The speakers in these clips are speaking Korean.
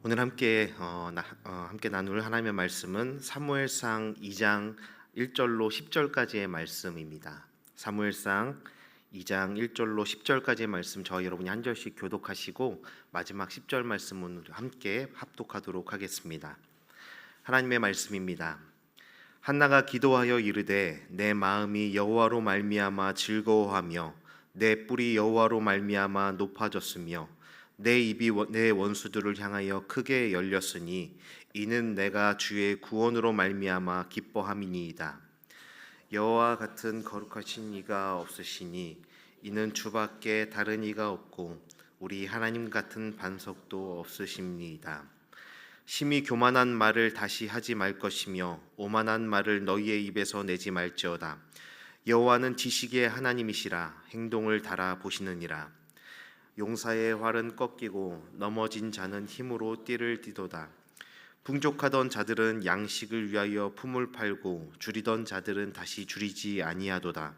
오늘 함께 나눌 하나님의 말씀은 사무엘상 2장 1절로 10절까지의 말씀입니다. 사무엘상 2장 1절로 10절까지의 말씀 저희 여러분이 한 절씩 교독하시고 마지막 10절 말씀은 함께 합독하도록 하겠습니다. 하나님의 말씀입니다. 한나가 기도하여 이르되 내 마음이 여호와로 말미암아 즐거워하며 내 뿔이 여호와로 말미암아 높아졌으며 내 입이 내 원수들을 향하여 크게 열렸으니 이는 내가 주의 구원으로 말미암아 기뻐함이니이다. 여호와 같은 거룩하신 이가 없으시니 이는 주밖에 다른 이가 없고 우리 하나님 같은 반석도 없으십니다. 심히 교만한 말을 다시 하지 말 것이며 오만한 말을 너희의 입에서 내지 말지어다. 여호와는 지식의 하나님이시라 행동을 달아 보시느니라. 용사의 활은 꺾이고 넘어진 자는 힘으로 띠를 띠도다. 풍족하던 자들은 양식을 위하여 품을 팔고 줄이던 자들은 다시 줄이지 아니하도다.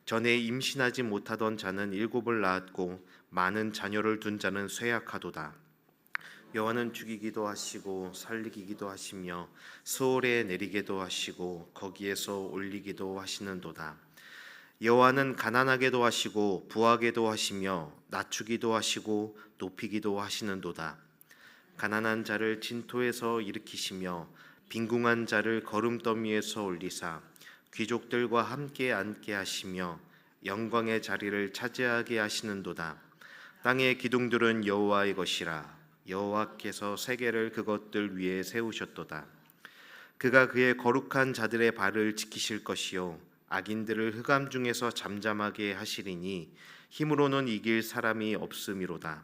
전에 임신하지 못하던 자는 7을 낳았고 많은 자녀를 둔 자는 쇠약하도다. 여호와는 죽이기도 하시고 살리기도 하시며 스올에 내리게도 하시고 거기에서 올리기도 하시는도다. 여호와는 가난하게도 하시고 부하게도 하시며 낮추기도 하시고 높이기도 하시는도다. 가난한 자를 진토에서 일으키시며 빈궁한 자를 거름더미에서 올리사 귀족들과 함께 앉게 하시며 영광의 자리를 차지하게 하시는도다. 땅의 기둥들은 여호와의 것이라 여호와께서 세계를 그것들 위에 세우셨도다. 그가 그의 거룩한 자들의 발을 지키실 것이요 악인들을 흑암 중에서 잠잠하게 하시리니 힘으로는 이길 사람이 없음이로다.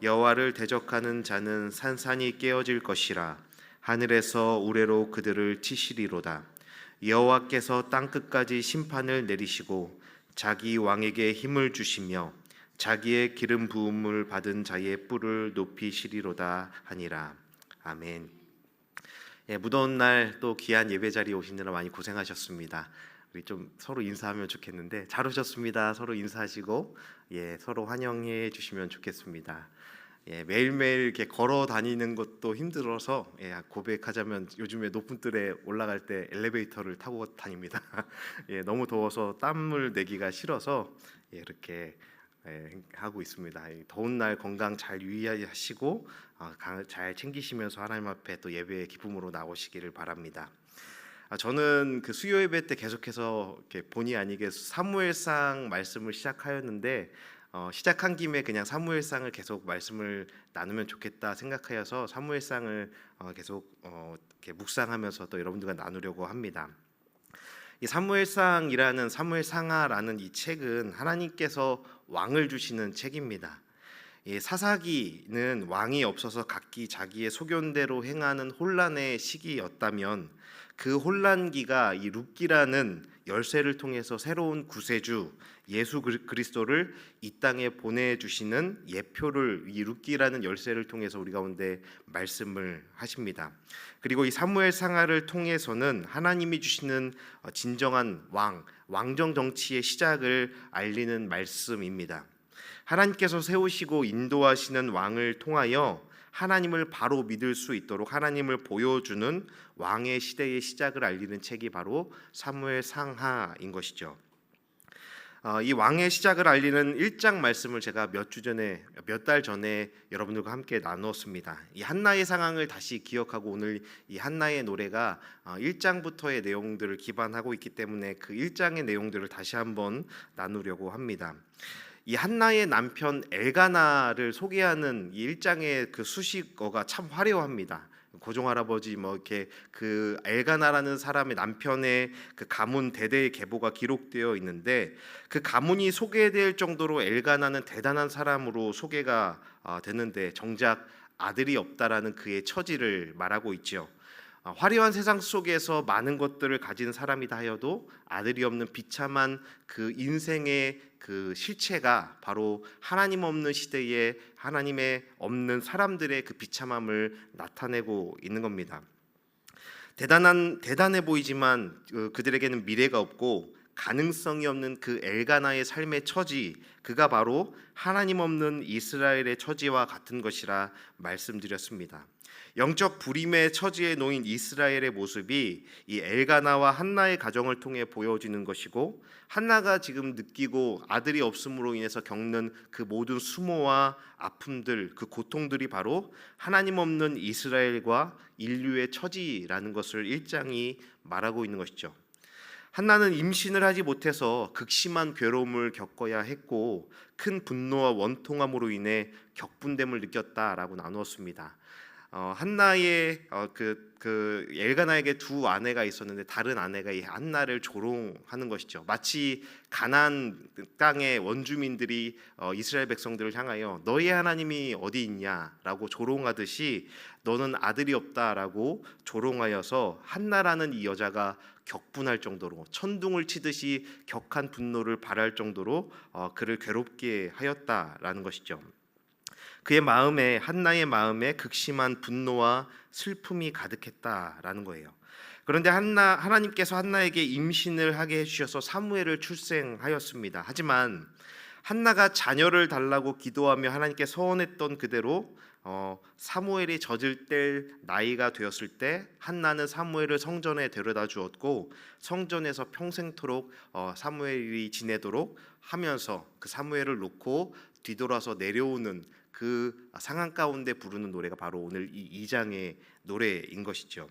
여호와를 대적하는 자는 산산이 깨어질 것이라 하늘에서 우레로 그들을 치시리로다. 여호와께서 땅 끝까지 심판을 내리시고 자기 왕에게 힘을 주시며 자기의 기름 부음을 받은 자의 뿔을 높이시리로다 하니라. 아멘. 무더운 날 또 귀한 예배 자리에 오시느라 많이 고생하셨습니다. 우리 좀 서로 인사하면 좋겠는데 잘 오셨습니다. 서로 인사하시고 서로 환영해 주시면 좋겠습니다. 매일매일 이렇게 걸어 다니는 것도 힘들어서 고백하자면 요즘에 높은 뜰에 올라갈 때 엘리베이터를 타고 다닙니다. 너무 더워서 땀을 내기가 싫어서 이렇게 하고 있습니다. 더운 날 건강 잘 유의하시고 잘 챙기시면서 하나님 앞에 또 예배의 기쁨으로 나오시기를 바랍니다. 저는 그 수요 예배 때 계속해서 이렇게 본의 아니게 사무엘상 말씀을 시작하였는데 시작한 김에 그냥 사무엘상을 계속 말씀을 나누면 좋겠다 생각하여서 사무엘상을 계속 이렇게 묵상하면서 또 여러분들과 나누려고 합니다. 이 사무엘상이라는 사무엘상하라는 이 책은 하나님께서 왕을 주시는 책입니다. 이 사사기는 왕이 없어서 각기 자기의 소견대로 행하는 혼란의 시기였다면 그 혼란기가 이 룻기라는 열쇠를 통해서 새로운 구세주 예수 그리스도를 이 땅에 보내주시는 예표를 이 룻기라는 열쇠를 통해서 우리 가운데 말씀을 하십니다. 그리고 이 사무엘 상하를 통해서는 하나님이 주시는 진정한 왕정 정치의 시작을 알리는 말씀입니다. 하나님께서 세우시고 인도하시는 왕을 통하여 하나님을 바로 믿을 수 있도록 하나님을 보여주는 왕의 시대의 시작을 알리는 책이 바로 사무엘 상하인 것이죠. 이 왕의 시작을 알리는 1장 말씀을 제가 몇 달 전에 여러분들과 함께 나누었습니다. 이 한나의 상황을 다시 기억하고 오늘 이 한나의 노래가 1장부터의 내용들을 기반하고 있기 때문에 그 1장의 내용들을 다시 한번 나누려고 합니다. 이 한나의 남편 엘가나를 소개하는 이 1장의 그 수식어가 참 화려합니다. 고종 할아버지 이렇게 그 엘가나라는 사람의 남편의 그 가문 대대의 계보가 기록되어 있는데 그 가문이 소개될 정도로 엘가나는 대단한 사람으로 소개가 되는데 정작 아들이 없다라는 그의 처지를 말하고 있죠. 화려한 세상 속에서 많은 것들을 가진 사람이다 하여도 아들이 없는 비참한 그 인생의 그 실체가 바로 하나님 없는 시대에 하나님의 없는 사람들의 그 비참함을 나타내고 있는 겁니다. 대단해 보이지만 그들에게는 미래가 없고 가능성이 없는 그 엘가나의 삶의 처지, 그가 바로 하나님 없는 이스라엘의 처지와 같은 것이라 말씀드렸습니다. 영적 불임의 처지에 놓인 이스라엘의 모습이 이 엘가나와 한나의 가정을 통해 보여지는 것이고, 한나가 지금 느끼고 아들이 없음으로 인해서 겪는 그 모든 수모와 아픔들, 그 고통들이 바로 하나님 없는 이스라엘과 인류의 처지라는 것을 1장이 말하고 있는 것이죠. 한나는 임신을 하지 못해서 극심한 괴로움을 겪어야 했고, 큰 분노와 원통함으로 인해 격분됨을 느꼈다라고 나누었습니다. 한나의 그 엘가나에게 두 아내가 있었는데 다른 아내가 이 한나를 조롱하는 것이죠. 마치 가나안 땅의 원주민들이 이스라엘 백성들을 향하여 너희 하나님이 어디 있냐라고 조롱하듯이 너는 아들이 없다라고 조롱하여서 한나라는 이 여자가 격분할 정도로, 천둥을 치듯이 격한 분노를 발할 정도로 그를 괴롭게 하였다라는 것이죠. 그의 마음에, 한나의 마음에 극심한 분노와 슬픔이 가득했다라는 거예요. 그런데 하나님께서 한나에게 임신을 하게 해주셔서 사무엘을 출생하였습니다. 하지만 한나가 자녀를 달라고 기도하며 하나님께 서원했던 그대로 사무엘이 젖을 뗄 나이가 되었을 때 한나는 사무엘을 성전에 데려다 주었고, 성전에서 평생토록 사무엘이 지내도록 하면서 그 사무엘을 놓고 뒤돌아서 내려오는 그 상황 가운데 부르는 노래가 바로 오늘 이 2장의 노래인 것이죠.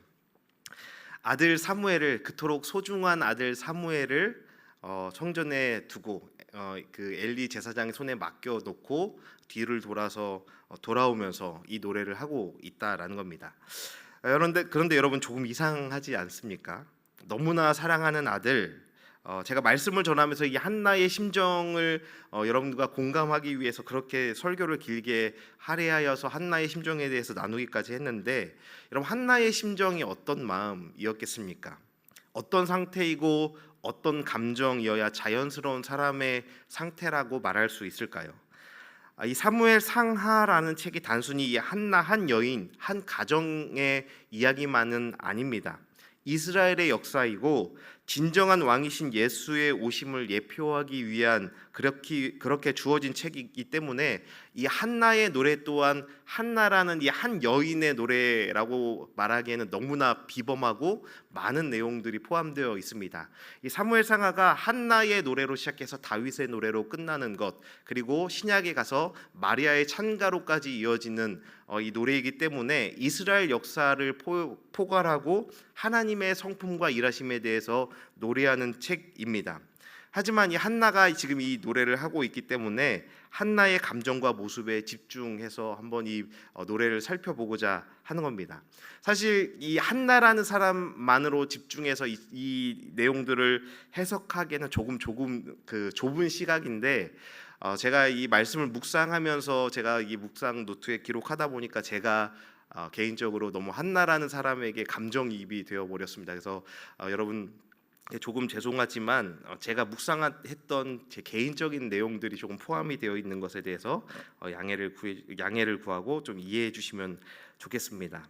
아들 사무엘을, 그토록 소중한 아들 사무엘을 성전에 두고 그 엘리 제사장의 손에 맡겨 놓고 뒤를 돌아서 돌아오면서 이 노래를 하고 있다라는 겁니다. 그런데 여러분, 조금 이상하지 않습니까? 너무나 사랑하는 아들, 제가 말씀을 전하면서 이 한나의 심정을 여러분과 공감하기 위해서 그렇게 설교를 길게 할애하여서 한나의 심정에 대해서 나누기까지 했는데, 여러분, 한나의 심정이 어떤 마음이었겠습니까? 어떤 상태이고 어떤 감정이어야 자연스러운 사람의 상태라고 말할 수 있을까요? 이 사무엘 상하라는 책이 단순히 이 한나, 한 여인, 한 가정의 이야기만은 아닙니다. 이스라엘의 역사이고 진정한 왕이신 예수의 오심을 예표하기 위한 그렇게 주어진 책이기 때문에 이 한나의 노래 또한 한나라는 이 한 여인의 노래라고 말하기에는 너무나 비범하고 많은 내용들이 포함되어 있습니다. 이 사무엘 상하가 한나의 노래로 시작해서 다윗의 노래로 끝나는 것, 그리고 신약에 가서 마리아의 찬가로까지 이어지는 이 노래이기 때문에 이스라엘 역사를 포괄하고 하나님의 성품과 일하심에 대해서 노래하는 책입니다. 하지만 이 한나가 지금 이 노래를 하고 있기 때문에 한나의 감정과 모습에 집중해서 한번 이 노래를 살펴보고자 하는 겁니다. 사실 이 한나라는 사람만으로 집중해서 이 내용들을 해석하기에는 조금 그 좁은 시각인데, 제가 이 말씀을 묵상하면서 제가 이 묵상 노트에 기록하다 보니까 제가 개인적으로 너무 한나라는 사람에게 감정이입이 되어 버렸습니다. 그래서 여러분, 조금 죄송하지만 제가 묵상했던 제 개인적인 내용들이 조금 포함이 되어 있는 것에 대해서 양해를 구하고 좀 이해해 주시면 좋겠습니다.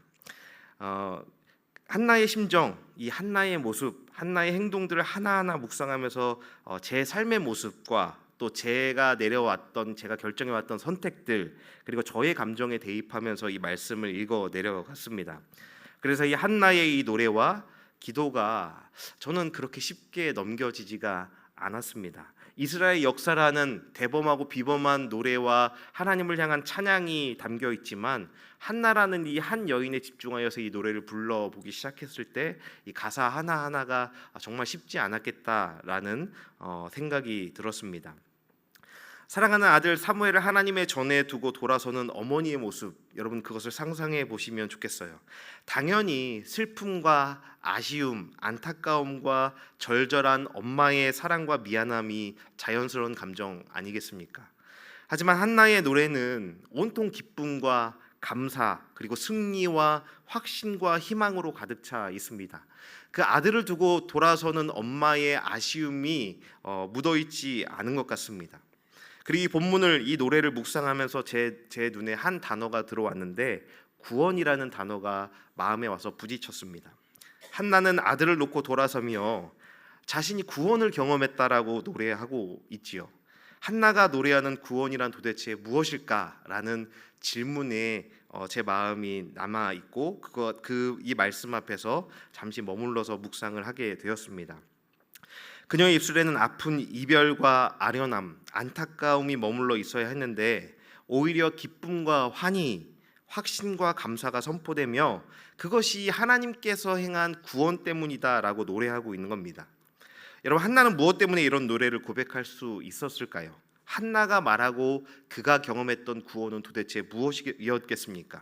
한나의 심정, 이 한나의 모습, 한나의 행동들을 하나하나 묵상하면서 제 삶의 모습과 또 제가 결정해왔던 선택들, 그리고 저의 감정에 대입하면서 이 말씀을 읽어 내려갔습니다. 그래서 이 한나의 이 노래와 기도가 저는 그렇게 쉽게 넘겨지지가 않았습니다. 이스라엘 역사라는 대범하고 비범한 노래와 하나님을 향한 찬양이 담겨 있지만, 한나라는 이 한 여인에 집중하여서 이 노래를 불러보기 시작했을 때 이 가사 하나하나가 정말 쉽지 않았겠다라는 생각이 들었습니다. 사랑하는 아들 사무엘을 하나님의 전에 두고 돌아서는 어머니의 모습, 여러분 그것을 상상해 보시면 좋겠어요. 당연히 슬픔과 아쉬움, 안타까움과 절절한 엄마의 사랑과 미안함이 자연스러운 감정 아니겠습니까? 하지만 한나의 노래는 온통 기쁨과 감사, 그리고 승리와 확신과 희망으로 가득 차 있습니다. 그 아들을 두고 돌아서는 엄마의 아쉬움이 묻어있지 않은 것 같습니다. 그리고 이 본문을, 이 노래를 묵상하면서 제 눈에 한 단어가 들어왔는데, 구원이라는 단어가 마음에 와서 부딪혔습니다. 한나는 아들을 놓고 돌아서며 자신이 구원을 경험했다라고 노래하고 있지요. 한나가 노래하는 구원이란 도대체 무엇일까라는 질문에 제 마음이 남아 있고 이 말씀 앞에서 잠시 머물러서 묵상을 하게 되었습니다. 그녀의 입술에는 아픈 이별과 아련함, 안타까움이 머물러 있어야 했는데 오히려 기쁨과 환희, 확신과 감사가 선포되며 그것이 하나님께서 행한 구원 때문이다라고 노래하고 있는 겁니다. 여러분, 한나는 무엇 때문에 이런 노래를 고백할 수 있었을까요? 한나가 말하고 그가 경험했던 구원은 도대체 무엇이었겠습니까?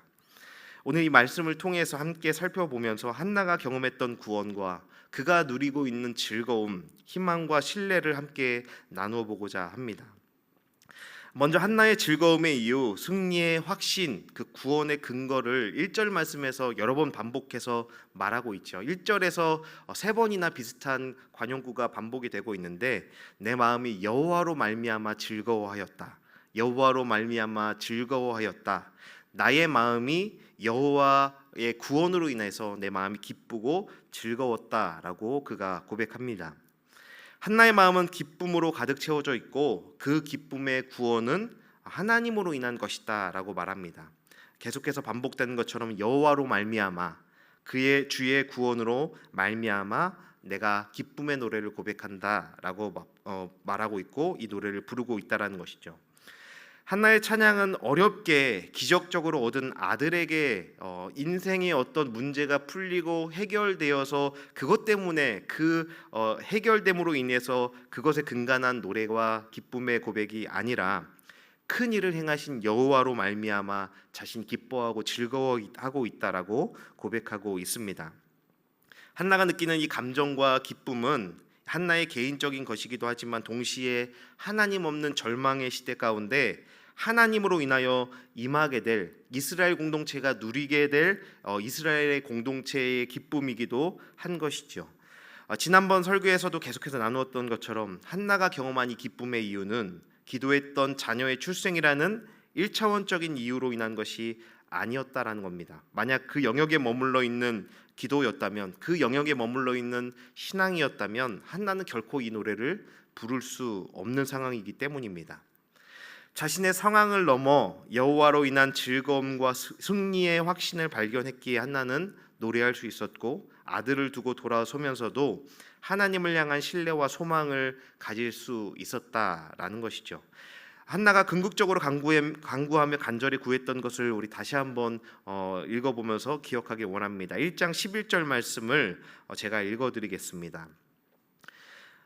오늘 이 말씀을 통해서 함께 살펴보면서 한나가 경험했던 구원과 그가 누리고 있는 즐거움, 희망과 신뢰를 함께 나누어 보고자 합니다. 먼저 한나의 즐거움의 이유, 승리의 확신, 그 구원의 근거를 1절 말씀에서 여러 번 반복해서 말하고 있죠. 1절에서 3번이나 비슷한 관용구가 반복이 되고 있는데 내 마음이 여호와로 말미암아 즐거워하였다. 여호와로 말미암아 즐거워하였다. 나의 마음이 여호와의 구원으로 인해서 내 마음이 기쁘고 즐거웠다라고 그가 고백합니다. 한나의 마음은 기쁨으로 가득 채워져 있고 그 기쁨의 구원은 하나님으로 인한 것이다라고 말합니다. 계속해서 반복되는 것처럼 여호와로 말미암아 그의 주의 구원으로 말미암아 내가 기쁨의 노래를 고백한다라고 말하고 있고 이 노래를 부르고 있다라는 것이죠. 한나의 찬양은 어렵게 기적적으로 얻은 아들에게 인생의 어떤 문제가 풀리고 해결되어서 그것 때문에 그 해결됨으로 인해서 그것에 근간한 노래와 기쁨의 고백이 아니라 큰 일을 행하신 여호와로 말미암아 자신 기뻐하고 즐거워하고 있다라고 고백하고 있습니다. 한나가 느끼는 이 감정과 기쁨은 한나의 개인적인 것이기도 하지만 동시에 하나님 없는 절망의 시대 가운데 하나님으로 인하여 임하게 될 이스라엘 공동체가 누리게 될 이스라엘의 공동체의 기쁨이기도 한 것이죠. 지난번 설교에서도 계속해서 나누었던 것처럼 한나가 경험한 이 기쁨의 이유는 기도했던 자녀의 출생이라는 1차원적인 이유로 인한 것이 아니었다라는 겁니다. 만약 그 영역에 머물러 있는 기도였다면, 그 영역에 머물러 있는 신앙이었다면 한나는 결코 이 노래를 부를 수 없는 상황이기 때문입니다. 자신의 상황을 넘어 여호와로 인한 즐거움과 승리의 확신을 발견했기에 한나는 노래할 수 있었고 아들을 두고 돌아서면서도 하나님을 향한 신뢰와 소망을 가질 수 있었다라는 것이죠. 한나가 궁극적으로 간구하며 간절히 구했던 것을 우리 다시 한번 읽어보면서 기억하기 원합니다. 1장 11절 말씀을 제가 읽어드리겠습니다.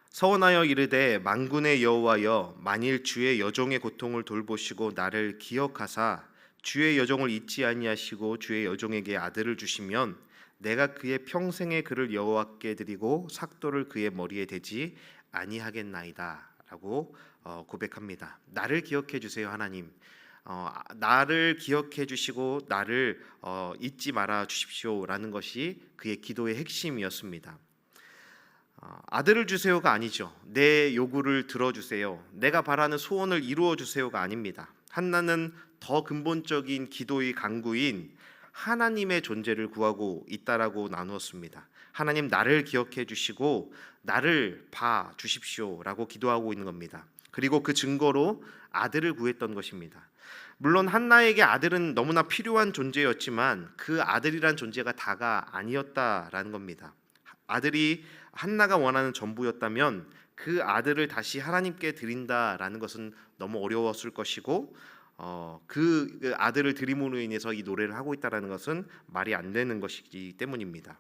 서원하여 이르되 만군의 여호와여 만일 주의 여종의 고통을 돌보시고 나를 기억하사 주의 여종을 잊지 아니하시고 주의 여종에게 아들을 주시면 내가 그의 평생의 그를 여호와께 드리고 삭도를 그의 머리에 대지 아니하겠나이다 라고 고백합니다. 나를 기억해 주세요 하나님. 나를 기억해 주시고 나를 잊지 말아 주십시오라는 것이 그의 기도의 핵심이었습니다. 아들을 주세요가 아니죠. 내 요구를 들어주세요. 내가 바라는 소원을 이루어 주세요가 아닙니다. 한나는 더 근본적인 기도의 간구인 하나님의 존재를 구하고 있다라고 나누었습니다. 하나님 나를 기억해 주시고 나를 봐 주십시오라고 기도하고 있는 겁니다. 그리고 그 증거로 아들을 구했던 것입니다. 물론 한나에게 아들은 너무나 필요한 존재였지만 그 아들이란 존재가 다가 아니었다라는 겁니다. 아들이 한나가 원하는 전부였다면 그 아들을 다시 하나님께 드린다라는 것은 너무 어려웠을 것이고 그 아들을 드림으로 인해서 이 노래를 하고 있다라는 것은 말이 안 되는 것이기 때문입니다.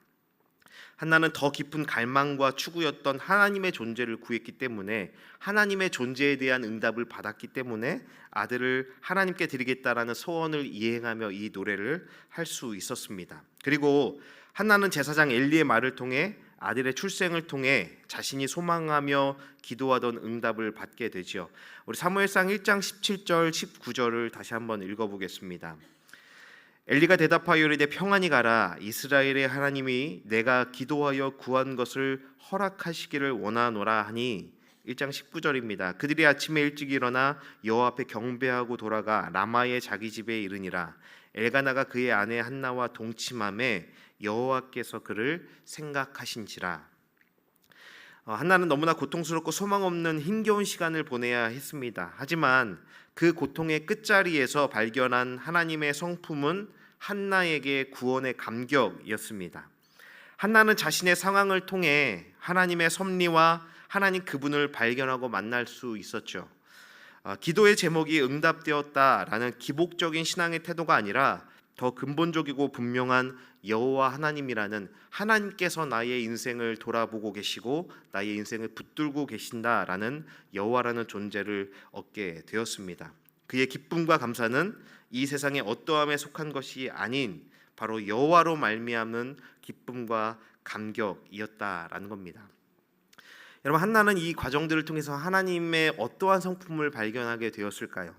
한나는 더 깊은 갈망과 추구였던 하나님의 존재를 구했기 때문에 하나님의 존재에 대한 응답을 받았기 때문에 아들을 하나님께 드리겠다라는 소원을 이행하며 이 노래를 할 수 있었습니다. 그리고 한나는 제사장 엘리의 말을 통해 아들의 출생을 통해 자신이 소망하며 기도하던 응답을 받게 되죠. 우리 사무엘상 1장 17절 19절을 다시 한번 읽어보겠습니다. 엘리가 대답하여 이르되 평안히 가라. 이스라엘의 하나님이 내가 기도하여 구한 것을 허락하시기를 원하노라 하니 1장 19절입니다. 그들이 아침에 일찍 일어나 여호와 앞에 경배하고 돌아가 라마의 자기 집에 이르니라. 엘가나가 그의 아내 한나와 동침함에 여호와께서 그를 생각하신지라. 한나는 너무나 고통스럽고 소망 없는 힘겨운 시간을 보내야 했습니다. 하지만 그 고통의 끝자리에서 발견한 하나님의 성품은 한나에게 구원의 감격이었습니다. 한나는 자신의 상황을 통해 하나님의 섭리와 하나님 그분을 발견하고 만날 수 있었죠. 기도의 제목이 응답되었다라는 기복적인 신앙의 태도가 아니라 더 근본적이고 분명한 여호와 하나님이라는 하나님께서 나의 인생을 돌아보고 계시고 나의 인생을 붙들고 계신다라는 여호와라는 존재를 얻게 되었습니다. 그의 기쁨과 감사는 이 세상의 어떠함에 속한 것이 아닌 바로 여호와로 말미암는 기쁨과 감격이었다라는 겁니다. 여러분, 한나는 이 과정들을 통해서 하나님의 어떠한 성품을 발견하게 되었을까요?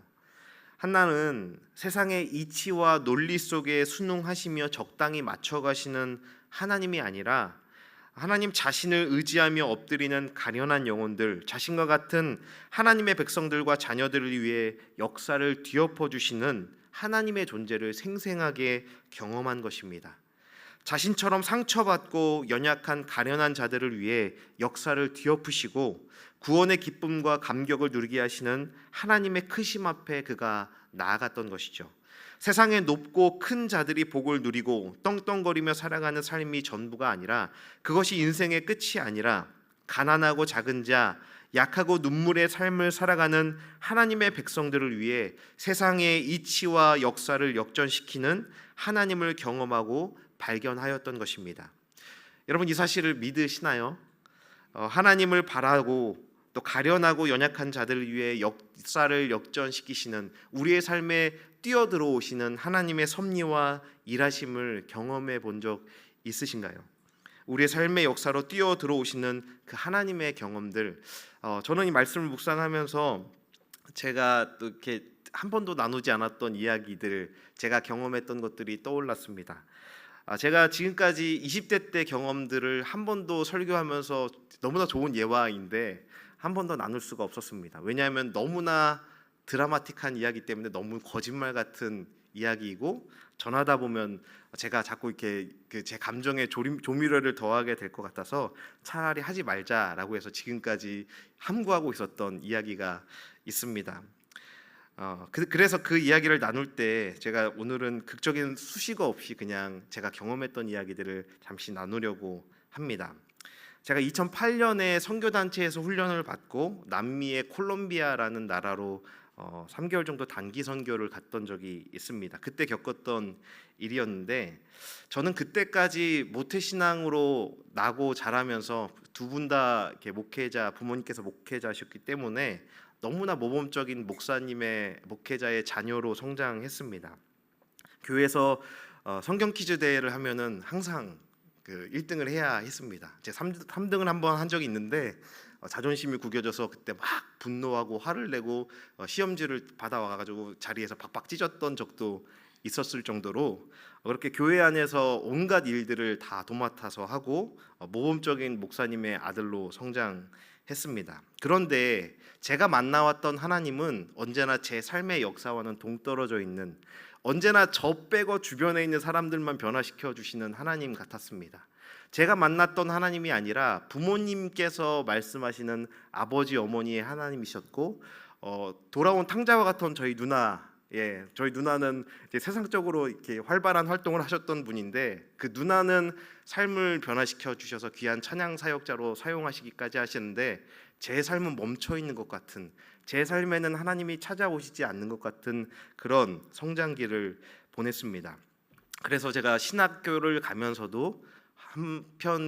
한나는 세상의 이치와 논리 속에 순응하시며 적당히 맞춰가시는 하나님이 아니라 하나님 자신을 의지하며 엎드리는 가련한 영혼들, 자신과 같은 하나님의 백성들과 자녀들을 위해 역사를 뒤엎어 주시는 하나님의 존재를 생생하게 경험한 것입니다. 자신처럼 상처받고 연약한 가련한 자들을 위해 역사를 뒤엎으시고 구원의 기쁨과 감격을 누리게 하시는 하나님의 크심 앞에 그가 나아갔던 것이죠. 세상의 높고 큰 자들이 복을 누리고 떵떵거리며 살아가는 삶이 전부가 아니라, 그것이 인생의 끝이 아니라 가난하고 작은 자, 약하고 눈물의 삶을 살아가는 하나님의 백성들을 위해 세상의 이치와 역사를 역전시키는 하나님을 경험하고 발견하였던 것입니다. 여러분, 이 사실을 믿으시나요? 하나님을 바라고 또 가련하고 연약한 자들을 위해 역사를 역전시키시는, 우리의 삶에 뛰어들어오시는 하나님의 섭리와 일하심을 경험해 본 적 있으신가요? 우리의 삶의 역사로 뛰어들어오시는 그 하나님의 경험들, 저는 이 말씀을 묵상하면서 제가 또 이렇게 한 번도 나누지 않았던 이야기들, 제가 경험했던 것들이 떠올랐습니다. 제가 지금까지 20대 때 경험들을 한 번도 설교하면서 너무나 좋은 예화인데 한 번도 나눌 수가 없었습니다. 왜냐하면 너무나 드라마틱한 이야기 때문에 너무 거짓말 같은 이야기이고, 전하다 보면 제가 자꾸 이렇게 제 감정에 조미료를 더하게 될 것 같아서 차라리 하지 말자라고 해서 지금까지 함구하고 있었던 이야기가 있습니다. 그래서 그 이야기를 나눌 때 제가 오늘은 극적인 수식어 없이 그냥 제가 경험했던 이야기들을 잠시 나누려고 합니다. 제가 2008년에 선교단체에서 훈련을 받고 남미의 콜롬비아라는 나라로 3개월 정도 단기 선교를 갔던 적이 있습니다. 그때 겪었던 일이었는데, 저는 그때까지 모태신앙으로 나고 자라면서 두 분 다 목회자, 부모님께서 목회자셨기 때문에 너무나 모범적인 목회자의 자녀로 성장했습니다. 교회에서 성경 퀴즈 대회를 하면은 항상 1등을 해야 했습니다. 제가 3등을 한번 한 적이 있는데 자존심이 구겨져서 그때 막 분노하고 화를 내고 시험지를 받아와가지고 자리에서 박박 찢었던 적도 있었을 정도로 그렇게 교회 안에서 온갖 일들을 다 도맡아서 하고 모범적인 목사님의 아들로 성장했습니다. 그런데 제가 만나왔던 하나님은 언제나 제 삶의 역사와는 동떨어져 있는, 언제나 저 빼고 주변에 있는 사람들만 변화시켜 주시는 하나님 같았습니다. 제가 만났던 하나님이 아니라 부모님께서 말씀하시는 아버지 어머니의 하나님이셨고, 돌아온 탕자와 같은 저희 누나, 저희 누나는 이제 세상적으로 이렇게 활발한 활동을 하셨던 분인데, 그 누나는 삶을 변화시켜 주셔서 귀한 찬양 사역자로 사용하시기까지 하시는데, 제 삶은 멈춰 있는 것 같은, 제 삶에는 하나님이 찾아오시지 않는 것 같은 그런 성장기를 보냈습니다. 그래서 제가 신학교를 가면서도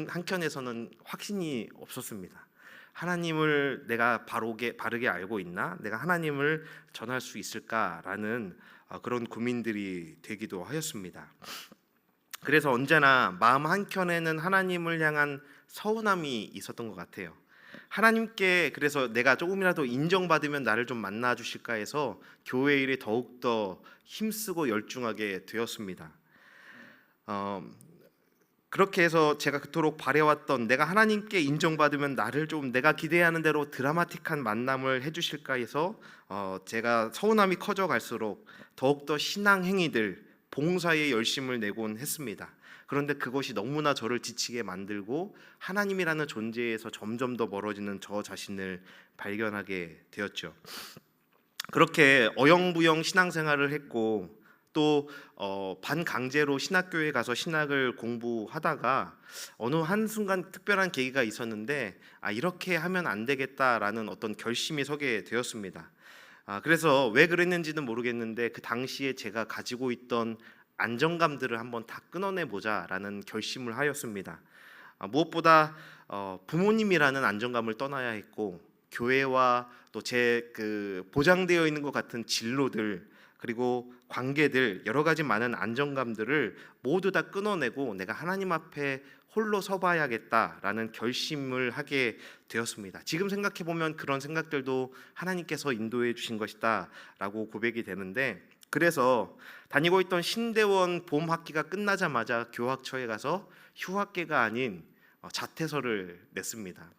한켠에서는 확신이 없었습니다. 하나님을 내가 바르게 알고 있나? 내가 하나님을 전할 수 있을까라는 그런 고민들이 되기도 하였습니다. 그래서 언제나 마음 한켠에는 하나님을 향한 서운함이 있었던 것 같아요. 하나님께 그래서 내가 조금이라도 인정받으면 나를 좀 만나 주실까 해서 교회 일에 더욱더 힘쓰고 열중하게 되었습니다. 그렇게 해서 제가 그토록 바래왔던, 내가 하나님께 인정받으면 나를 좀 내가 기대하는 대로 드라마틱한 만남을 해주실까 해서 제가 서운함이 커져 갈수록 더욱더 신앙 행위들, 봉사에 열심을 내곤 했습니다. 그런데 그것이 너무나 저를 지치게 만들고 하나님이라는 존재에서 점점 더 멀어지는 저 자신을 발견하게 되었죠. 그렇게 어영부영 신앙생활을 했고 또 반강제로 신학교에 가서 신학을 공부하다가 어느 한순간 특별한 계기가 있었는데 이렇게 하면 안 되겠다라는 어떤 결심이 서게 되었습니다. 그래서 왜 그랬는지는 모르겠는데 그 당시에 제가 가지고 있던 안정감들을 한번 다 끊어내 보자라는 결심을 하였습니다. 무엇보다 부모님이라는 안정감을 떠나야 했고 교회와 또 제 그 보장되어 있는 것 같은 진로들 그리고 관계들 여러 가지 많은 안정감들을 모두 다 끊어내고 내가 하나님 앞에 홀로 서봐야겠다라는 결심을 하게 되었습니다. 지금 생각해 보면 그런 생각들도 하나님께서 인도해 주신 것이다라고 고백이 되는데 그래서 다니고 있던 신대원 봄 학기가 끝나자마자 교학처에 가서 휴학계가 아닌 자퇴서를 냈습니다.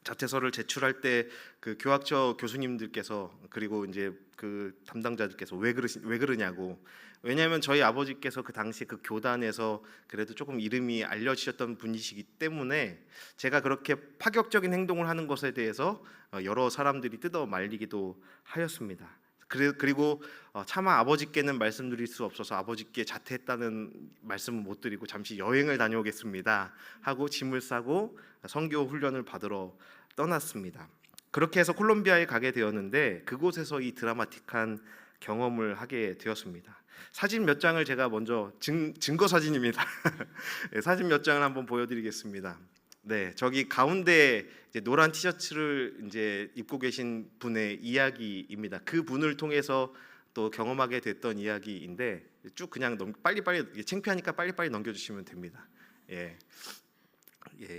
자퇴서를 제출할 때 그 교학처 교수님들께서 그리고 이제 그 담당자들께서 왜 그러냐고. 왜냐하면 저희 아버지께서 그 당시 그 교단에서 그래도 조금 이름이 알려지셨던 분이시기 때문에 제가 그렇게 파격적인 행동을 하는 것에 대해서 여러 사람들이 뜯어 말리기도 하였습니다. 그리고 차마 아버지께는 말씀드릴 수 없어서 아버지께 자퇴했다는 말씀은 못 드리고 잠시 여행을 다녀오겠습니다 하고 짐을 싸고 선교 훈련을 받으러 떠났습니다. 그렇게 해서 콜롬비아에 가게 되었는데 그곳에서 이 드라마틱한 경험을 하게 되었습니다. 사진 몇 장을 제가 먼저 증거 사진입니다. 사진 몇 장을 한번 보여드리겠습니다. 네, 저기 가운데 이제 노란 티셔츠를 이제 입고 계신 분의 이야기입니다. 그 분을 통해서 또 경험하게 됐던 이야기인데 쭉 그냥 빨리빨리 창피하니까 빨리빨리 넘겨주시면 됩니다. 예,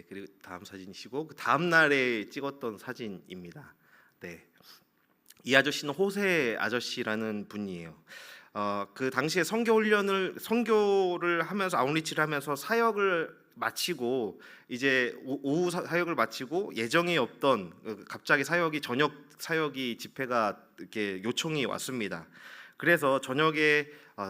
그리고 다음 사진이시고 그 다음 날에 찍었던 사진입니다. 네, 이 아저씨는 호세 아저씨라는 분이에요. 그 당시에 선교를 하면서 아웃리치를 하면서 사역을 마치고 이제 오후 사역을 마치고 예정이 없던 갑자기 저녁 사역이 집회가 이렇게 요청이 왔습니다. 그래서 저녁에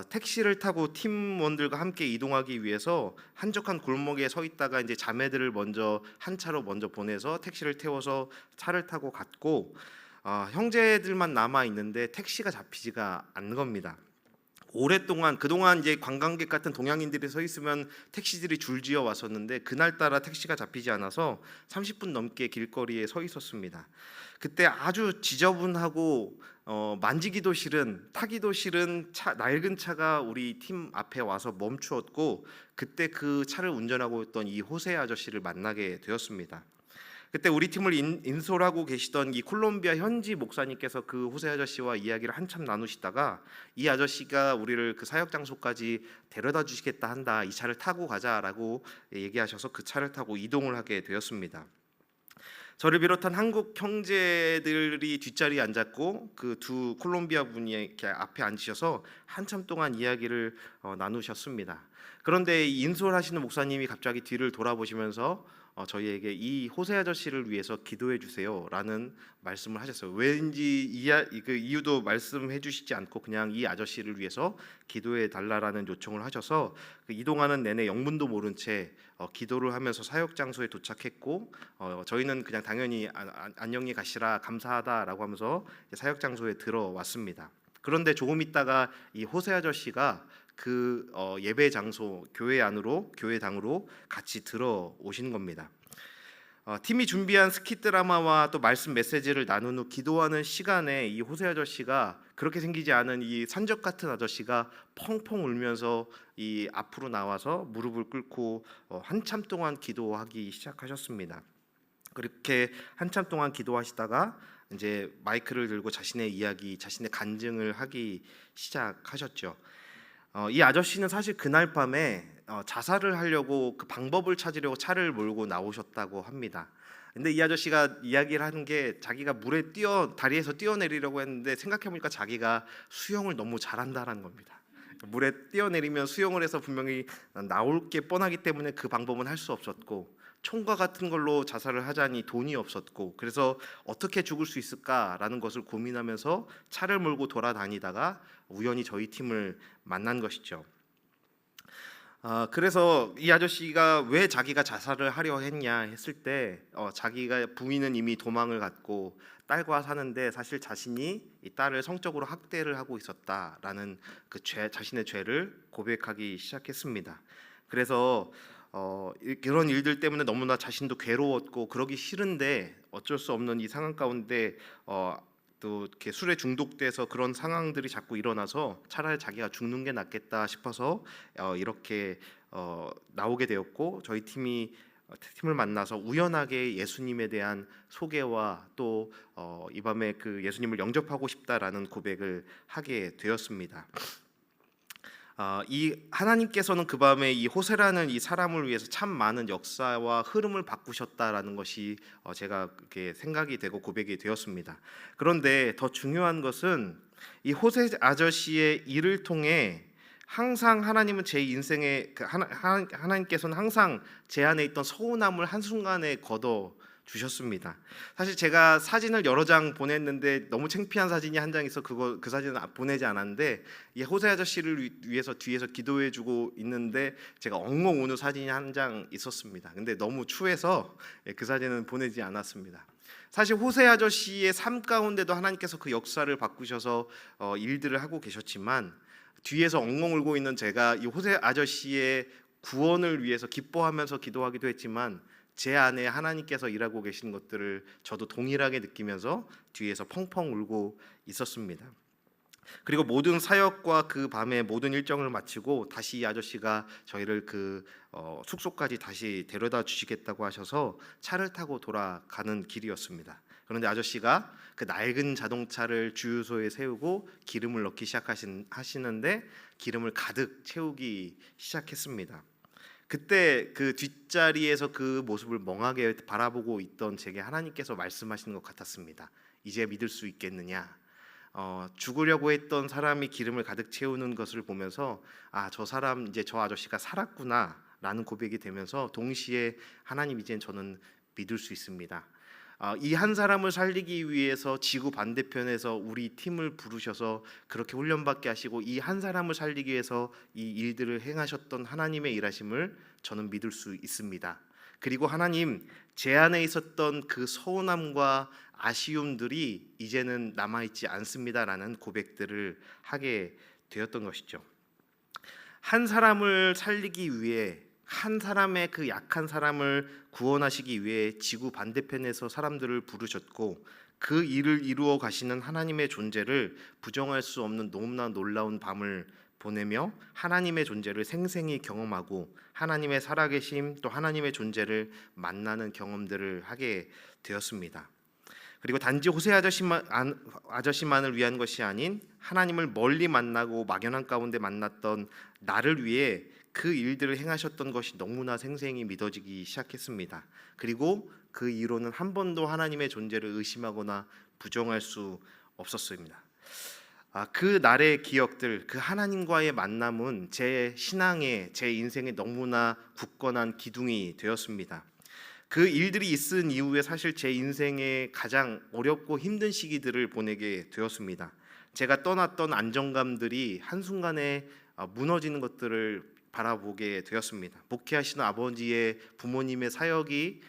택시를 타고 팀원들과 함께 이동하기 위해서 한적한 골목에 서 있다가 이제 자매들을 먼저 한 차로 먼저 보내서 택시를 태워서 차를 타고 갔고 형제들만 남아 있는데 택시가 잡히지가 않는 겁니다. 그동안 이제 관광객 같은 동양인들이 서 있으면 택시들이 줄지어 왔었는데 그날따라 택시가 잡히지 않아서 30분 넘게 길거리에 서 있었습니다. 그때 아주 지저분하고 만지기도 싫은 타기도 싫은 낡은 차가 우리 팀 앞에 와서 멈추었고 그때 그 차를 운전하고 있던 이 호세 아저씨를 만나게 되었습니다. 그때 우리 팀을 인솔하고 계시던 이 콜롬비아 현지 목사님께서 그 호세 아저씨와 이야기를 한참 나누시다가 이 아저씨가 우리를 그 사역 장소까지 데려다 주시겠다 한다. 이 차를 타고 가자라고 얘기하셔서 그 차를 타고 이동을 하게 되었습니다. 저를 비롯한 한국 형제들이 뒷자리에 앉았고 그 두 콜롬비아 분이 이렇게 앞에 앉으셔서 한참 동안 이야기를 나누셨습니다. 그런데 인솔하시는 목사님이 갑자기 뒤를 돌아보시면서 저희에게 이 호세 아저씨를 위해서 기도해 주세요라는 말씀을 하셨어요. 왠지 그 이유도 말씀해 주시지 않고 그냥 이 아저씨를 위해서 기도해 달라라는 요청을 하셔서 그 이동하는 내내 영문도 모른 채 기도를 하면서 사역 장소에 도착했고 저희는 그냥 당연히 안녕히 가시라 감사하다라고 하면서 사역 장소에 들어왔습니다. 그런데 조금 있다가 이 호세 아저씨가 그 예배 장소 교회당으로 같이 들어오시는 겁니다. 팀이 준비한 스킷 드라마와 또 말씀 메시지를 나눈 후 기도하는 시간에 이 호세 아저씨가 그렇게 생기지 않은 이 산적 같은 아저씨가 펑펑 울면서 이 앞으로 나와서 무릎을 꿇고 한참 동안 기도하기 시작하셨습니다. 그렇게 한참 동안 기도하시다가 이제 마이크를 들고 자신의 이야기, 자신의 간증을 하기 시작하셨죠. 이 아저씨는 사실 그날 밤에 자살을 하려고 그 방법을 찾으려고 차를 몰고 나오셨다고 합니다. 근데 이 아저씨가 이야기를 하는 게 자기가 다리에서 뛰어내리려고 했는데 생각해보니까 자기가 수영을 너무 잘한다라는 겁니다. 물에 뛰어내리면 수영을 해서 분명히 나올 게 뻔하기 때문에 그 방법은 할 수 없었고 총과 같은 걸로 자살을 하자니 돈이 없었고, 그래서 어떻게 죽을 수 있을까라는 것을 고민하면서 차를 몰고 돌아다니다가 우연히 저희 팀을 만난 것이죠. 그래서 이 아저씨가 왜 자기가 자살을 하려 했냐 했을 때, 자기가 부인은 이미 도망을 갔고 딸과 사는데 사실 자신이 이 딸을 성적으로 학대를 하고 있었다라는 그 자신의 죄를 고백하기 시작했습니다. 그래서 그런 일들 때문에 너무나 자신도 괴로웠고 그러기 싫은데 어쩔 수 없는 이 상황 가운데 또 이렇게 술에 중독돼서 그런 상황들이 자꾸 일어나서 차라리 자기가 죽는 게 낫겠다 싶어서 이렇게 나오게 되었고, 저희 팀을 만나서 우연하게 예수님에 대한 소개와 또 이 밤에 그 예수님을 영접하고 싶다라는 고백을 하게 되었습니다. 이 하나님께서는 그 밤에 이 호세라는 이 사람을 위해서 참 많은 역사와 흐름을 바꾸셨다라는 것이 제가 그렇게 생각이 되고 고백이 되었습니다. 그런데 더 중요한 것은 이 호세 아저씨의 일을 통해 항상 하나님은 제 인생에 하나님께서는 항상 제 안에 있던 서운함을 한순간에 걷어 주셨습니다. 사실 제가 사진을 여러 장 보냈는데 너무 창피한 사진이 한 장 있어 그 사진은 보내지 않았는데, 이 호세 아저씨를 위해서 뒤에서 기도해주고 있는데 제가 엉엉 우는 사진이 한 장 있었습니다. 근데 너무 추해서 그 사진은 보내지 않았습니다. 사실 호세 아저씨의 삶 가운데도 하나님께서 그 역사를 바꾸셔서 일들을 하고 계셨지만, 뒤에서 엉엉 울고 있는 제가 이 호세 아저씨의 구원을 위해서 기뻐하면서 기도하기도 했지만 제 안에 하나님께서 일하고 계신 것들을 저도 동일하게 느끼면서 뒤에서 펑펑 울고 있었습니다. 그리고 모든 사역과 그 밤에 모든 일정을 마치고 다시 이 아저씨가 저희를 그 숙소까지 다시 데려다 주시겠다고 하셔서 차를 타고 돌아가는 길이었습니다. 그런데 아저씨가 그 낡은 자동차를 주유소에 세우고 기름을 넣기 하시는데 기름을 가득 채우기 시작했습니다. 그때 그 뒷자리에서 그 모습을 멍하게 바라보고 있던 제게 하나님께서 말씀하시는 것 같았습니다. 이제 믿을 수 있겠느냐? 죽으려고 했던 사람이 기름을 가득 채우는 것을 보면서 저 사람 이제 저 아저씨가 살았구나라는 고백이 되면서 동시에 하나님, 이젠 저는 믿을 수 있습니다. 이 한 사람을 살리기 위해서 지구 반대편에서 우리 팀을 부르셔서 그렇게 훈련받게 하시고 이 한 사람을 살리기 위해서 이 일들을 행하셨던 하나님의 일하심을 저는 믿을 수 있습니다. 그리고 하나님, 제 안에 있었던 그 서운함과 아쉬움들이 이제는 남아있지 않습니다라는 고백들을 하게 되었던 것이죠. 한 사람을 살리기 위해, 한 사람의 그 약한 사람을 구원하시기 위해 지구 반대편에서 사람들을 부르셨고 그 일을 이루어 가시는 하나님의 존재를 부정할 수 없는 너무나 놀라운 밤을 보내며 하나님의 존재를 생생히 경험하고 하나님의 살아계심 또 하나님의 존재를 만나는 경험들을 하게 되었습니다. 그리고 단지 호세 아저씨만을 위한 것이 아닌 하나님을 멀리 만나고 막연한 가운데 만났던 나를 위해 그 일들을 행하셨던 것이 너무나 생생히 믿어지기 시작했습니다. 그리고 그 이후로는 한 번도 하나님의 존재를 의심하거나 부정할 수 없었습니다. 그 날의 기억들, 그 하나님과의 만남은 제 신앙에, 제 인생에 너무나 굳건한 기둥이 되었습니다. 그 일들이 있은 이후에 사실 제 인생의 가장 어렵고 힘든 시기들을 보내게 되었습니다. 제가 떠났던 안정감들이 한순간에 무너지는 것들을 바라보게 되었습니다. 목회하시는 아버지의 부모님의 사역이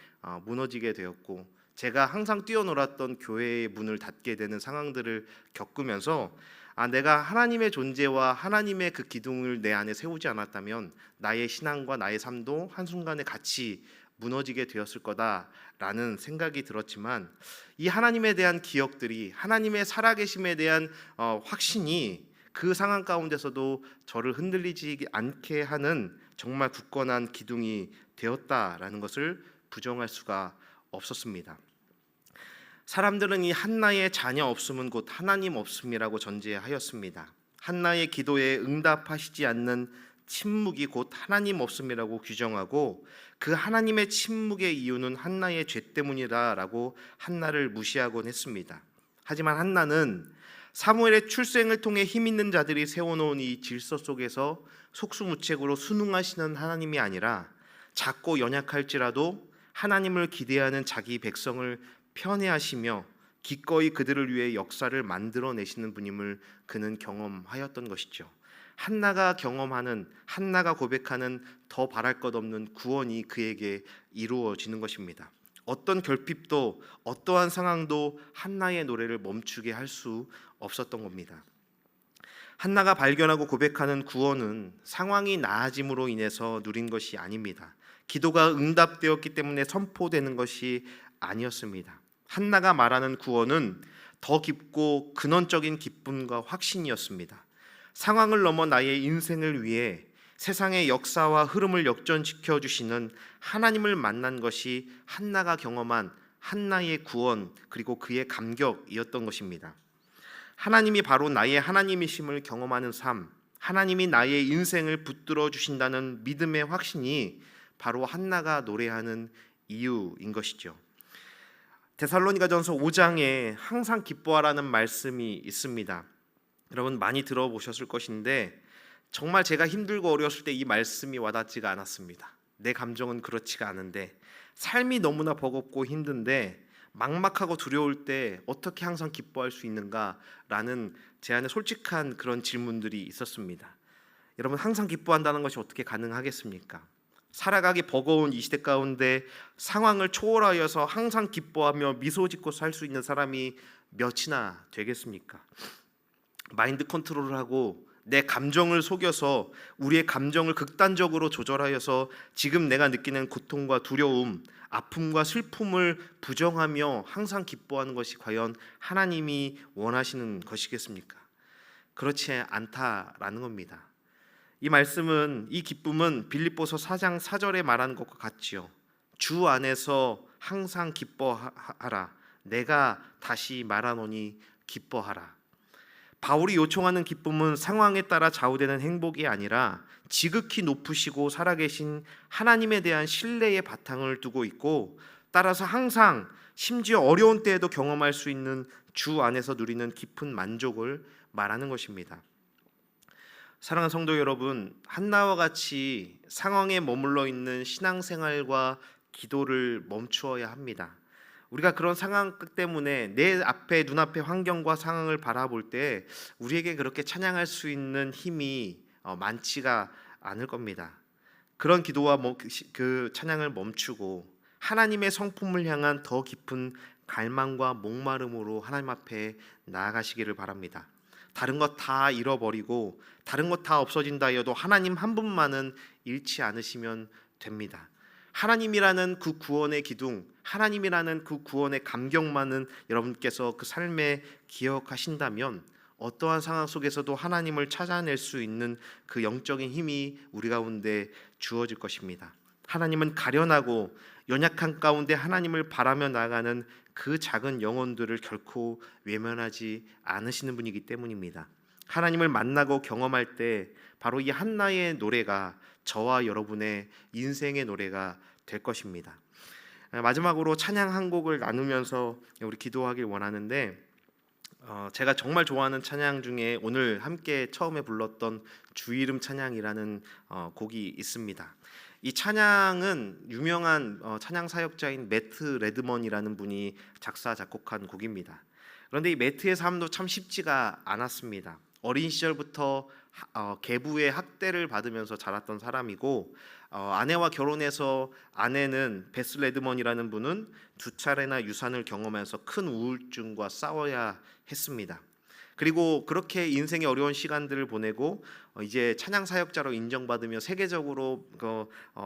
무너지게 되었고 제가 항상 뛰어놀았던 교회의 문을 닫게 되는 상황들을 겪으면서 내가 하나님의 존재와 하나님의 그 기둥을 내 안에 세우지 않았다면 나의 신앙과 나의 삶도 한순간에 같이 무너지게 되었을 거다라는 생각이 들었지만, 이 하나님에 대한 기억들이, 하나님의 살아계심에 대한 확신이 그 상황 가운데서도 저를 흔들리지 않게 하는 정말 굳건한 기둥이 되었다라는 것을 부정할 수가 없었습니다. 사람들은 이 한나의 자녀 없음은 곧 하나님 없음이라고 전제하였습니다. 한나의 기도에 응답하시지 않는 침묵이 곧 하나님 없음이라고 규정하고 그 하나님의 침묵의 이유는 한나의 죄 때문이다라고 한나를 무시하곤 했습니다. 하지만 한나는 사무엘의 출생을 통해 힘 있는 자들이 세워놓은 이 질서 속에서 속수무책으로 순응하시는 하나님이 아니라 작고 연약할지라도 하나님을 기대하는 자기 백성을 편애하시며 기꺼이 그들을 위해 역사를 만들어내시는 분임을 그는 경험하였던 것이죠. 한나가 고백하는 더 바랄 것 없는 구원이 그에게 이루어지는 것입니다. 어떤 결핍도 어떠한 상황도 한나의 노래를 멈추게 할 수 없었던 겁니다. 한나가 발견하고 고백하는 구원은 상황이 나아짐으로 인해서 누린 것이 아닙니다. 기도가 응답되었기 때문에 선포되는 것이 아니었습니다. 한나가 말하는 구원은 더 깊고 근원적인 기쁨과 확신이었습니다. 상황을 넘어 나의 인생을 위해 세상의 역사와 흐름을 역전시켜 주시는 하나님을 만난 것이 한나가 경험한 한나의 구원 그리고 그의 감격이었던 것입니다. 하나님이 바로 나의 하나님이심을 경험하는 삶, 하나님이 나의 인생을 붙들어 주신다는 믿음의 확신이 바로 한나가 노래하는 이유인 것이죠. 데살로니가전서 5장에 항상 기뻐하라는 말씀이 있습니다. 여러분 많이 들어보셨을 것인데 정말 제가 힘들고 어려웠을 때 이 말씀이 와닿지가 않았습니다. 내 감정은 그렇지가 않은데 삶이 너무나 버겁고 힘든데 막막하고 두려울 때 어떻게 항상 기뻐할 수 있는가라는 제 안에 솔직한 그런 질문들이 있었습니다. 여러분 항상 기뻐한다는 것이 어떻게 가능하겠습니까? 살아가기 버거운 이 시대 가운데 상황을 초월하여서 항상 기뻐하며 미소 짓고 살 수 있는 사람이 몇이나 되겠습니까? 마인드 컨트롤을 하고 내 감정을 속여서 우리의 감정을 극단적으로 조절하여서 지금 내가 느끼는 고통과 두려움, 아픔과 슬픔을 부정하며 항상 기뻐하는 것이 과연 하나님이 원하시는 것이겠습니까? 그렇지 않다라는 겁니다. 이 말씀은 이 기쁨은 빌립보서 4장 4절에 말하는 것과 같지요. 주 안에서 항상 기뻐하라. 내가 다시 말하노니 기뻐하라. 바울이 요청하는 기쁨은 상황에 따라 좌우되는 행복이 아니라 지극히 높으시고 살아계신 하나님에 대한 신뢰의 바탕을 두고 있고 따라서 항상 심지어 어려운 때에도 경험할 수 있는 주 안에서 누리는 깊은 만족을 말하는 것입니다. 사랑하는 성도 여러분, 한나와 같이 상황에 머물러 있는 신앙생활과 기도를 멈추어야 합니다. 우리가 그런 상황 때문에 내 앞에 눈앞에 환경과 상황을 바라볼 때 우리에게 그렇게 찬양할 수 있는 힘이 많지가 않을 겁니다. 그런 기도와 그 찬양을 멈추고 하나님의 성품을 향한 더 깊은 갈망과 목마름으로 하나님 앞에 나아가시기를 바랍니다. 다른 것 다 잃어버리고 다른 것 다 없어진다 해도 하나님 한 분만은 잃지 않으시면 됩니다. 하나님이라는 그 구원의 기둥, 하나님이라는 그 구원의 감격만은 여러분께서 그 삶에 기억하신다면 어떠한 상황 속에서도 하나님을 찾아낼 수 있는 그 영적인 힘이 우리 가운데 주어질 것입니다. 하나님은 가련하고 연약한 가운데 하나님을 바라며 나아가는 그 작은 영혼들을 결코 외면하지 않으시는 분이기 때문입니다. 하나님을 만나고 경험할 때 바로 이 한나의 노래가 저와 여러분의 인생의 노래가 될 것입니다. 마지막으로 찬양 한 곡을 나누면서 우리 기도하길 원하는데 제가 정말 좋아하는 찬양 중에 오늘 함께 처음에 불렀던 주 이름 찬양이라는 곡이 있습니다. 이 찬양은 유명한 찬양 사역자인 매트 레드먼이라는 분이 작사 작곡한 곡입니다. 그런데 이 매트의 삶도 참 쉽지가 않았습니다. 어린 시절부터 계부의 학대를 받으면서 자랐던 사람이고 아내와 결혼해서 아내는 베스 레드먼이라는 분은 두 차례나 유산을 경험하면서 큰 우울증과 싸워야 했습니다. 그리고 그렇게 인생의 어려운 시간들을 보내고 이제 찬양 사역자로 인정받으며 세계적으로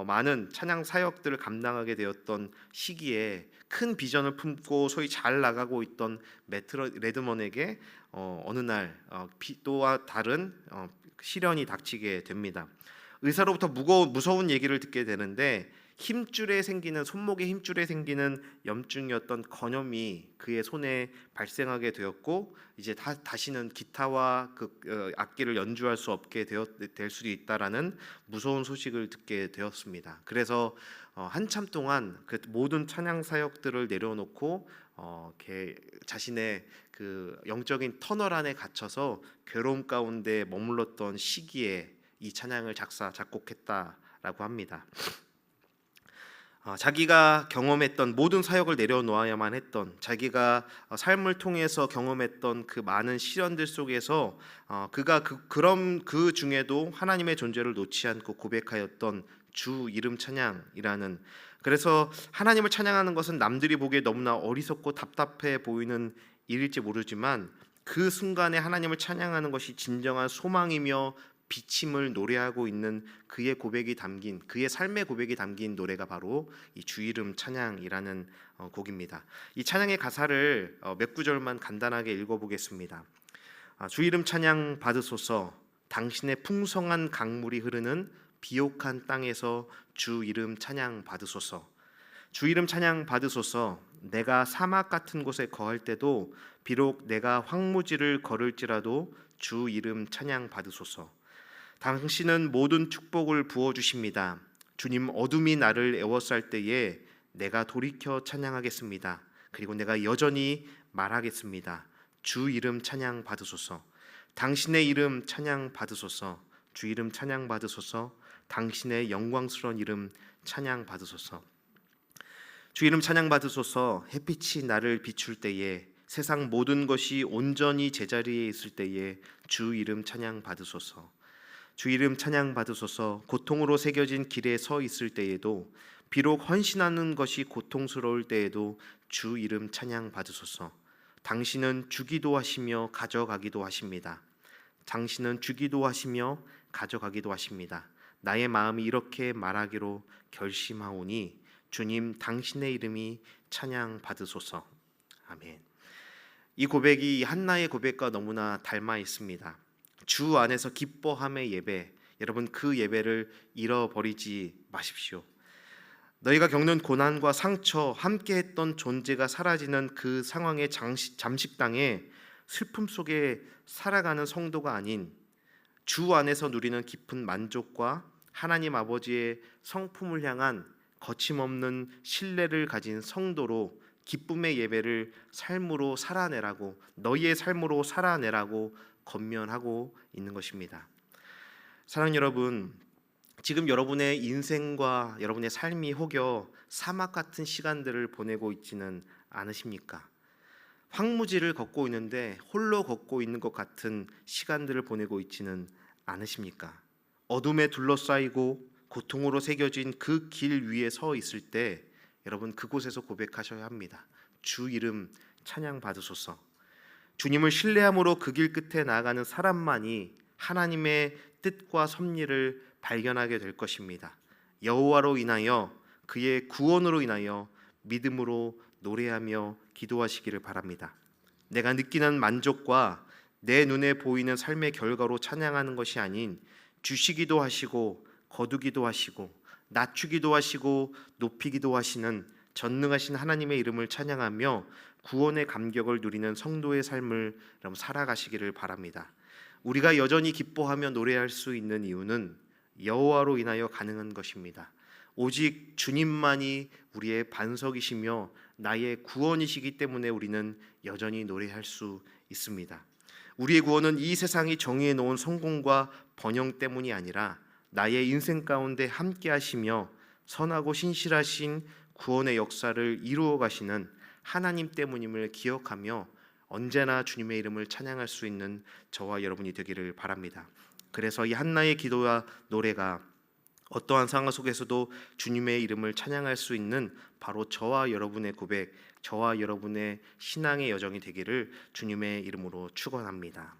많은 찬양 사역들을 감당하게 되었던 시기에 큰 비전을 품고 소위 잘 나가고 있던 매트 레드먼에게 어느 날 또한 다른 시련이 닥치게 됩니다. 의사로부터 무서운 얘기를 듣게 되는데 힘줄에 생기는 손목에 힘줄에 생기는 염증이었던 건염이 그의 손에 발생하게 되었고 이제 다시는 기타와 그 악기를 연주할 수 없게 될 수도 있다라는 무서운 소식을 듣게 되었습니다. 그래서 한참 동안 그 모든 찬양 사역들을 내려놓고 자신의 그 영적인 터널 안에 갇혀서 괴로움 가운데 머물렀던 시기에 이 찬양을 작곡했다라고 합니다. 자기가 경험했던 모든 사역을 내려놓아야만 했던, 자기가 삶을 통해서 경험했던 그 많은 시련들 속에서 그가 그런 그 중에도 하나님의 존재를 놓지 않고 고백하였던 주 이름 찬양이라는, 그래서 하나님을 찬양하는 것은 남들이 보기에 너무나 어리석고 답답해 보이는 일일지 모르지만 그 순간에 하나님을 찬양하는 것이 진정한 소망이며 비침을 노래하고 있는 그의 고백이 담긴, 그의 삶의 고백이 담긴 노래가 바로 이 주 이름 찬양이라는 곡입니다. 이 찬양의 가사를 몇 구절만 간단하게 읽어보겠습니다. 주 이름 찬양 받으소서, 당신의 풍성한 강물이 흐르는 비옥한 땅에서 주 이름 찬양 받으소서. 주 이름 찬양 받으소서. 내가 사막 같은 곳에 거할 때도, 비록 내가 황무지를 걸을지라도 주 이름 찬양 받으소서. 당신은 모든 축복을 부어 주십니다. 주님, 어둠이 나를 에워쌀 때에 내가 돌이켜 찬양하겠습니다. 그리고 내가 여전히 말하겠습니다. 주 이름 찬양 받으소서. 당신의 이름 찬양 받으소서. 주 이름 찬양 받으소서. 당신의 영광스러운 이름 찬양 받으소서. 주 이름 찬양 받으소서. 햇빛이 나를 비출 때에, 세상 모든 것이 온전히 제자리에 있을 때에 주 이름 찬양 받으소서. 주 이름 찬양 받으소서. 고통으로 새겨진 길에 서 있을 때에도, 비록 헌신하는 것이 고통스러울 때에도 주 이름 찬양 받으소서. 당신은 주기도 하시며 가져가기도 하십니다. 당신은 주기도 하시며 가져가기도 하십니다. 나의 마음이 이렇게 말하기로 결심하오니 주님, 당신의 이름이 찬양 받으소서. 아멘. 이 고백이 한나의 고백과 너무나 닮아 있습니다. 주 안에서 기뻐함의 예배, 여러분 그 예배를 잃어버리지 마십시오. 너희가 겪는 고난과 상처, 함께했던 존재가 사라지는 그 상황의 잠식당에 슬픔 속에 살아가는 성도가 아닌, 주 안에서 누리는 깊은 만족과 하나님 아버지의 성품을 향한 거침없는 신뢰를 가진 성도로 기쁨의 예배를 삶으로 살아내라고, 너희의 삶으로 살아내라고 권면하고 있는 것입니다. 사랑하는 여러분, 지금 여러분의 인생과 여러분의 삶이 혹여 사막 같은 시간들을 보내고 있지는 않으십니까? 황무지를 걷고 있는데 홀로 걷고 있는 것 같은 시간들을 보내고 있지는 않으십니까? 어둠에 둘러싸이고 고통으로 새겨진 그 길 위에 서 있을 때 여러분 그곳에서 고백하셔야 합니다. 주 이름 찬양 받으소서. 주님을 신뢰함으로 그 길 끝에 나아가는 사람만이 하나님의 뜻과 섭리를 발견하게 될 것입니다. 여호와로 인하여, 그의 구원으로 인하여 믿음으로 노래하며 기도하시기를 바랍니다. 내가 느끼는 만족과 내 눈에 보이는 삶의 결과로 찬양하는 것이 아닌, 주시기도 하시고 거두기도 하시고 낮추기도 하시고 높이기도 하시는 전능하신 하나님의 이름을 찬양하며 구원의 감격을 누리는 성도의 삶을 살아가시기를 바랍니다. 우리가 여전히 기뻐하며 노래할 수 있는 이유는 여호와로 인하여 가능한 것입니다. 오직 주님만이 우리의 반석이시며 나의 구원이시기 때문에 우리는 여전히 노래할 수 있습니다. 우리의 구원은 이 세상이 정의해 놓은 성공과 번영 때문이 아니라 나의 인생 가운데 함께 하시며 선하고 신실하신 구원의 역사를 이루어 가시는 하나님 때문임을 기억하며 언제나 주님의 이름을 찬양할 수 있는 저와 여러분이 되기를 바랍니다. 그래서 이 한나의 기도와 노래가 어떠한 상황 속에서도 주님의 이름을 찬양할 수 있는 바로 저와 여러분의 고백, 저와 여러분의 신앙의 여정이 되기를 주님의 이름으로 축원합니다.